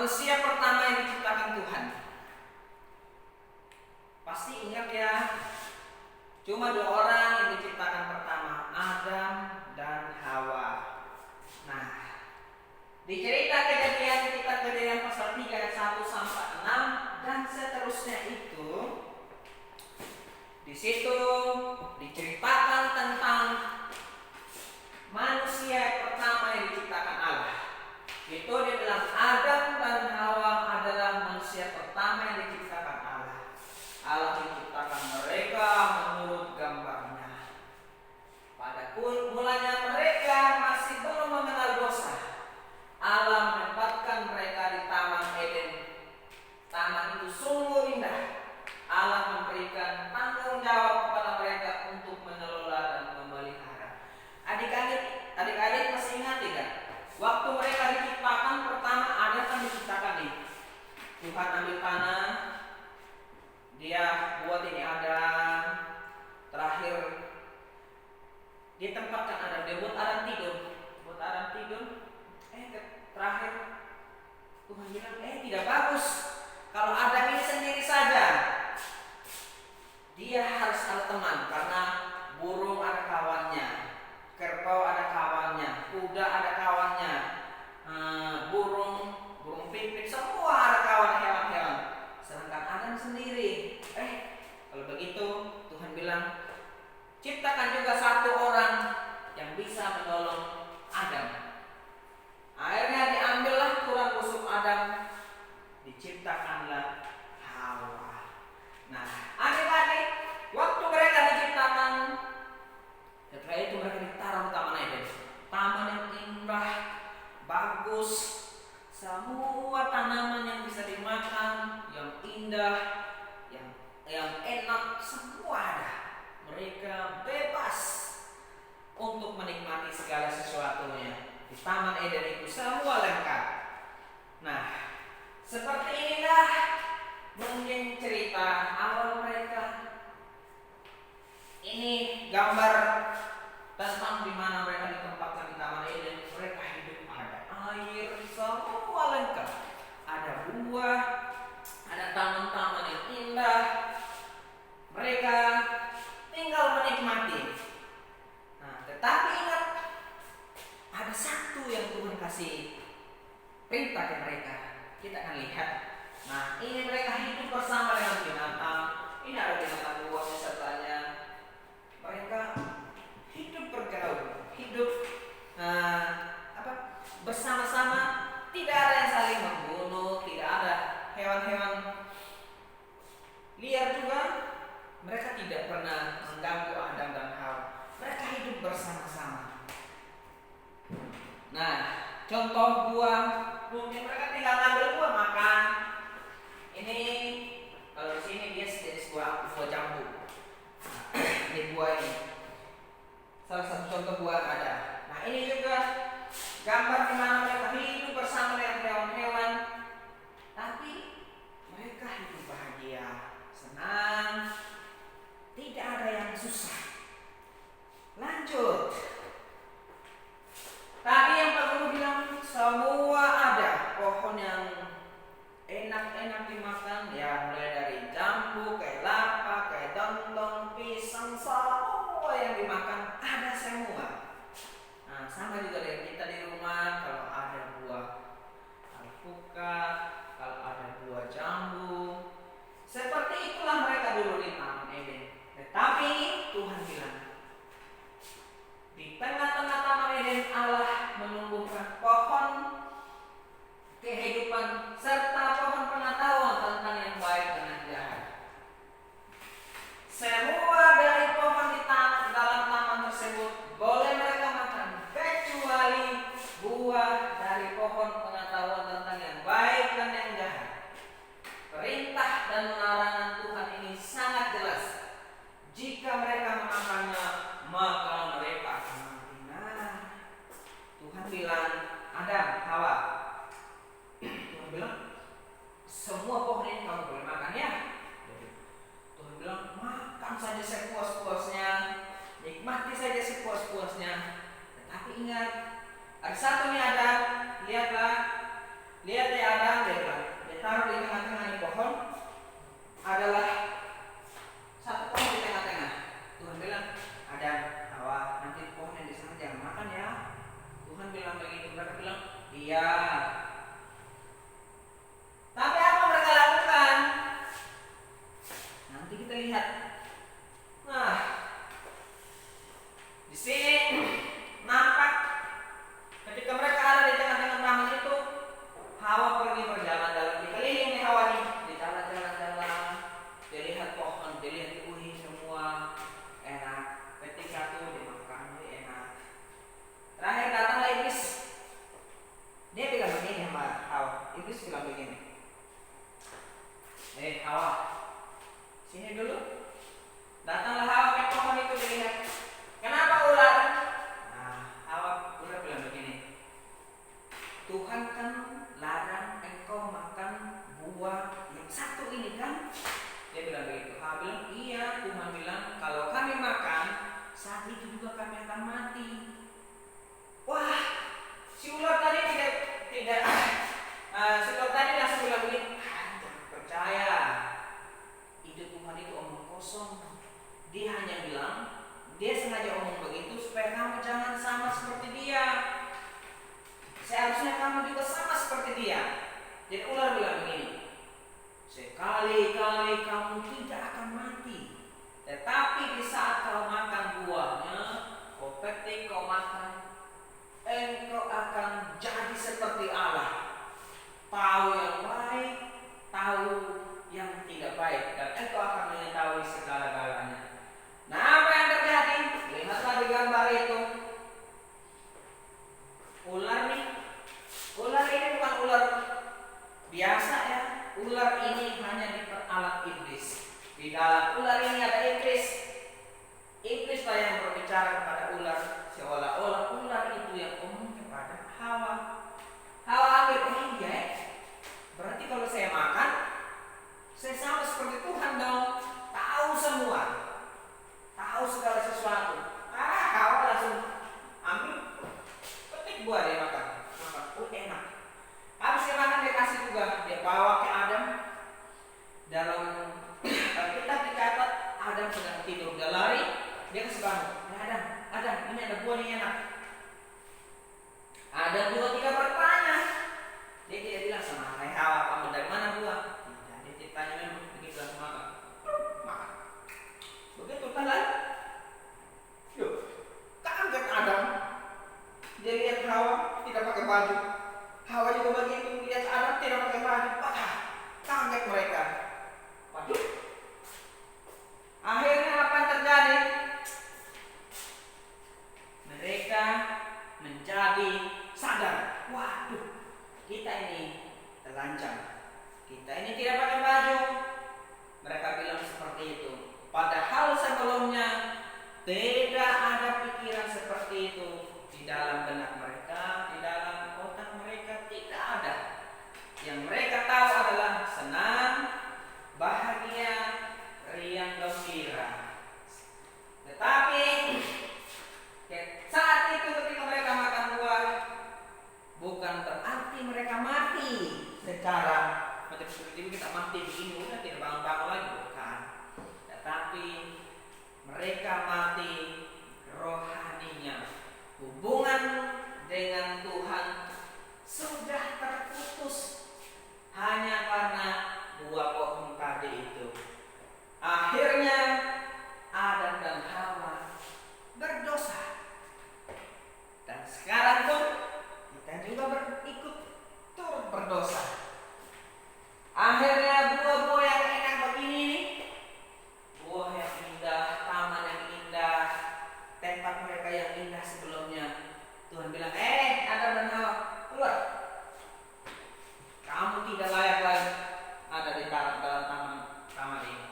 manusia pertama yang diciptakan Tuhan. Pasti ingat ya, cuma 2 orang yang diciptakan pertama, Adam dan Hawa. Nah, di cerita Kejadian pasal 3 ayat 1 sampai 6 dan seterusnya itu, di situ diceritakan tentang manusia pertama yang diciptakan Allah. Itu dia bilang Adam dan Hawa adalah manusia pertama yang diciptakan Allah. Allah menciptakan mereka menurut gambarnya. Pada mulanya mereka masih belum mengenal dosa. Allah menempatkan mereka di Taman Eden. Taman itu sungguh indah. Allah memberikan tanggung jawab kepada mereka untuk mengelola dan memelihara. Adik-adik masih ingat tidak? Waktu mereka diciptakan pertama, ada kan diciptakan nih. Tuhan ambil tanah, dia buat ini Adam. Terakhir ditempatkan Adam, dia buat Adam tidur. Terakhir Tuhan bilang, tidak bagus kalau Adam ini sendiri saja. Dia harus ada teman, karena burung ada kawannya, kerbau ada kawannya, kuda ada kawannya, burung pipit, semua ada kawan hewan-hewan. Sedangkan Adam sendiri. Kalau begitu Tuhan bilang, ciptakan juga 1 orang yang bisa menolong Adam. Akhirnya diambillah tulang rusuk Adam, diciptakanlah Hawa. Nah, adik-adik, waktu mereka diciptakan, setelah itu mereka ditaruh di Taman Eden. Taman yang indah, bagus, semua tanaman yang bisa dimakan, yang indah, yang enak, semua ada. Mereka bebas untuk menikmati segala sesuatunya. Di Taman Eden itu semua lengkap. Nah, seperti inilah mungkin cerita awal mereka. Ini gambar tentang di mana mereka ditempatkan di Taman Eden. Mereka hidup, ada air, semua lengkap. Ada buah, ada taman-taman yang indah. Mereka tinggal menikmati. Nah, tetapi ingat, ada satu yang Tuhan kasih perintah ke mereka. Kita akan lihat. Nah, ini mereka hidup bersama dengan binatang. Ini ada binatang buas sertanya. Mereka hidup bergaul, hidup bersama-sama. Tidak ada yang saling membunuh, tidak ada hewan-hewan liar juga. Mereka tidak pernah mengganggu Adam dan Hawa. Mereka hidup bersama-sama. Nah, contoh buah, mungkin mereka tinggal ngambil buah makan. Ini kalau di sini dia jenis buah jambu. Ini buah ini, salah satu contoh buah ada. Nah, ini juga gambar di mana mereka hidup bersama dengan hewan-hewan, tapi mereka hidup bahagia, senang, tidak ada yang susah. Lanjut. Tadi yang Pak Guru bilang semua ada, pohon yang enak-enak dimakan, ya mulai dari jambu, kelapa, dondong, pisang, semua yang dimakan ada semua. Nah, sama juga dengan kita di rumah, kalau ada buah alpukat, kalau ada buah jambu, seperti itulah mereka dulu di Taman Eden. Tetapi Tuhan bilang, di tengah-tengah Taman Eden Allah menumbuhkan pohon bilang begini, Hawa, sini dulu. Datanglah Hawa ke pohon itu dilihat. Kenapa ular? Nah, ular bilang begini, Tuhan kan larang engkau makan buah yang satu ini kan? Dia bilang begitu. Hawa bilang, iya. Tuhan bilang kalau kami makan, saat itu juga kami akan mati. Wah, si ular tadi si ular tadi langsung bilang begini, jangan percaya. Ide Tuhan itu omong kosong. Dia hanya bilang, dia sengaja omong begitu supaya kamu jangan sama seperti dia. Seharusnya kamu juga sama seperti dia. Jadi ular bilang begini, sekali-kali kamu tidak akan mati, tetapi di saat kau makan buahnya, kau petik, kau makan, engkau akan jadi seperti Allah, tahu yang baik, tahu yang tidak baik, dan engkau akan mengetahui segala-galanya. Nah, apa yang terjadi? Lihatlah di gambar itu. Ular ini bukan ular biasa ya. Ular ini hanya diperalat iblis. Di dalam ular ini ada iblis. Iblislah yang berbicara kepada ular, seolah-olah ular itu yang ngomong kepada Hawa. Hawa ambil, iya. Berarti kalau saya makan, saya sama seperti Tuhan dong. Tahu semua. Tahu segala sesuatu. Hawa langsung ambil, petik buah dia makan. Enak. Habis dia makan dia kasih juga, dia bawa ke Adam. Dalam kitab dicatat Adam sedang tidur, dia lari, dia kasih bangun. Adam, ini ada buah ini enak. Ada 2-3 bertanya. Dia tidak bilang sama Hawa, kamu dari mana buah? Tidak, dia ditanya memang begitu langsung makan. Begitu telan. Yuk, kaget Adam. Dia lihat Hawa tidak pakai baju. Hawa juga begitu, lihat Adam tidak pakai baju. Kaget mereka. Waduh. Akhirnya apa yang terjadi? Mereka menjadi sadar. Waduh, kita ini telanjang. Kita ini tidak pakai baju. Mereka bilang seperti itu. Padahal sebelumnya tidak ada pikiran seperti itu di dalam benak mereka, di dalam otak mereka tidak ada. Yang mereka tahu adalah senang, bahagia, riang gembira. Tetapi saat itu ketika mereka makan buah, bukan berarti mereka mati secara macam seperti kita mati begini udah tidak bangun-bangun lagi, bukan. Tetapi mereka mati rohaninya. Hubungan dengan Tuhan sudah terputus hanya karena buah pohon tadi itu. Akhirnya Adam dan Hawa berdosa. Dan sekarang pun kita juga ikut turut berdosa. Akhirnya buah-buah yang enak begini nih, buah yang indah, taman yang indah, tempat mereka yang indah sebelumnya, Tuhan bilang, Adam dan Hawa, keluar. Kamu tidak layak lagi ada di dalam taman ini.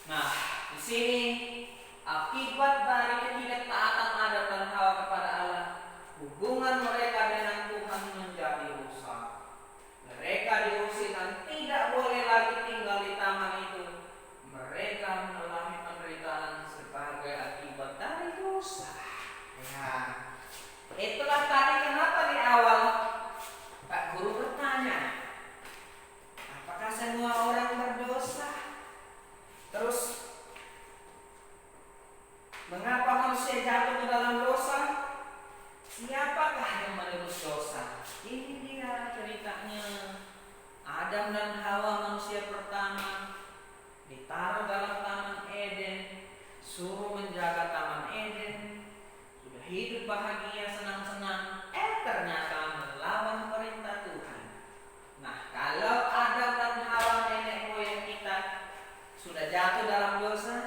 Nah, di sini akibat dari ketidaktaatan Adam dan Hawa kepada Allah, hubungan mereka dengan Tuhan menjadi rusak. Mereka diusir dan tidak boleh lagi tinggal di taman itu. Mereka mengalami penderitaan sebagai akibat dari dosa. Ya, itulah tadi kenapa di awal Pak Guru bertanya, apakah semua orang berdosa? Terus mengapa manusia jatuh ke dalam dosa? Siapakah yang menerus dosa? Ini dia ceritanya. Adam dan Hawa manusia pertama ditaruh dalam Taman Eden, suruh menjaga Taman Eden, sudah hidup bahagia senang-senang, ternyata melawan perintah Tuhan. Nah, kalau Adam dan Hawa nenek moyang kita sudah jatuh dalam dosa,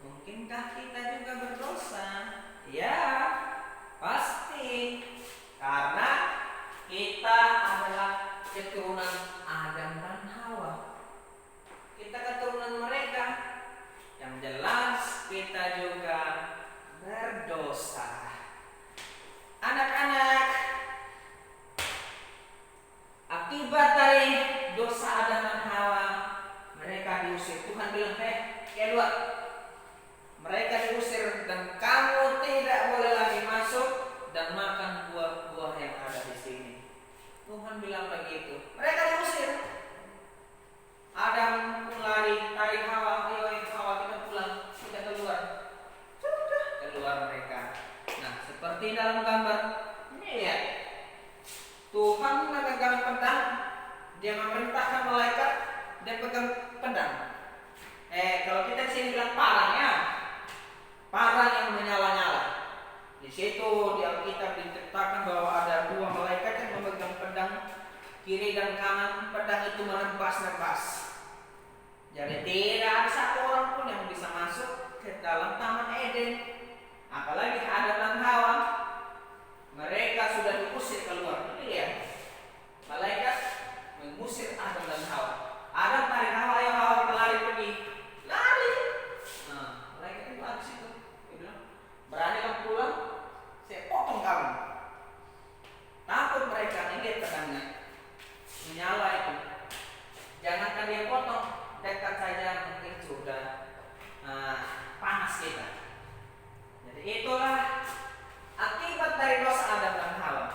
mungkinkah kita juga berdosa? Ya, pasti. Karena kita keturunan Adam dan Hawa. Kita keturunan mereka, yang jelas kita juga berdosa. Anak-anak, akibat dari dosa Adam dan Hawa, mereka diusir. Tuhan bilang, keluar. Mereka diusir dan kamu tidak boleh lagi masuk dan makan buah-buah yang ada di sini. Tuhan bilang begitu. Mereka diusir. Adam pun lari, tarik Hawa, ayo Hawa kita pulang, kita keluar. Sudah keluar mereka. Nah, seperti dalam gambar ini lihat. Tuhan memegang pedang, dia memerintahkan malaikat, dia pegang pedang. Kalau kita di sini bilang parang ya, parang yang menyala-nyala. Di situ di Alkitab diceritakan bahwa ada dua malaikat yang memegang pedang kiri dan kanan, pedang itu menebas-nebas. Jadi tidak ada satu orang pun yang bisa masuk ke dalam Taman Eden. Apalagi Adam dan Hawa, mereka sudah diusir keluar. Ini lihat, malaikat mengusir Adam dan Hawa. Adam tarik Hawa, ayo Hawa kita lari pergi. Lari. Nah, malaikat itu ada situ. Dia bilang, berani kamu pulang, saya potong kamu. Takut mereka, ini lihat pedangnya menyala itu. Jangankan dia potong, dekat saja mungkin sudah panas kita. Jadi itulah akibat dari dosa Adam dan Hawa.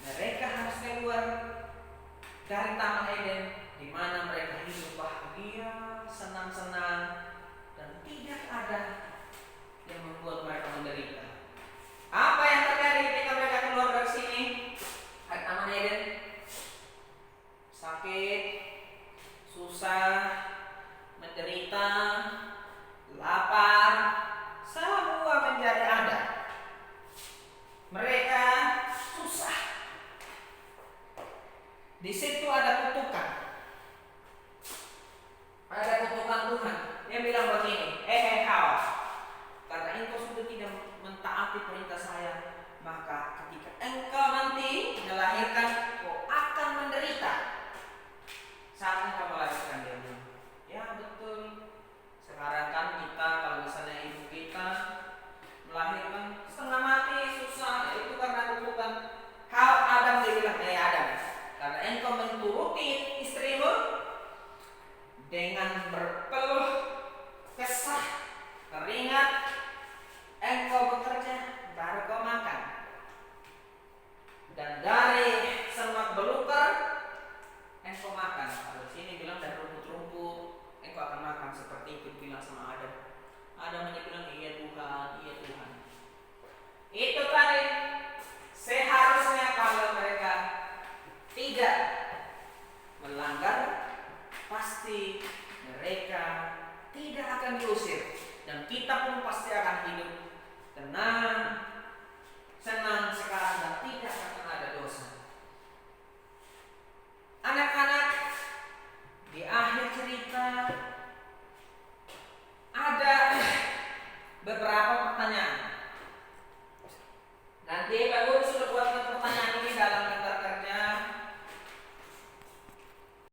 Mereka harus keluar dari Taman Eden, di mana mereka hidup bahagia, senang-senang, dan tidak ada yang membuat mereka menderita. Apa yang terjadi ketika mereka keluar dari sini, dari Taman Eden? Sakit, susah, menderita, lapar, semua menjadi ada. Mereka susah. Di situ ada kutukan. Ada kutukan Tuhan. Dia bilang begini, Hawa, karena engkau sudah tidak mentaati perintah saya, maka ketika engkau nanti melahirkan, kau akan menderita. Saat engkau melahirkan, dia bilang, ya betul. Sekarang kan kita, kalau misalnya ibu kita melahirkan setengah mati, susah, itu karena kutukan. Adam dia bilang, Adam, karena engkau menturuti istrimu dengan berpeluh kesah, keringat, engkau bekerja, baru kau makan. Dan dari semak belukar, engkau makan. Kalau sini bilang dari rumput-rumput, engkau akan makan. Seperti itu bilang sama Adam. Adam hanya bilang, iya Tuhan, iya Tuhan. Itu tadi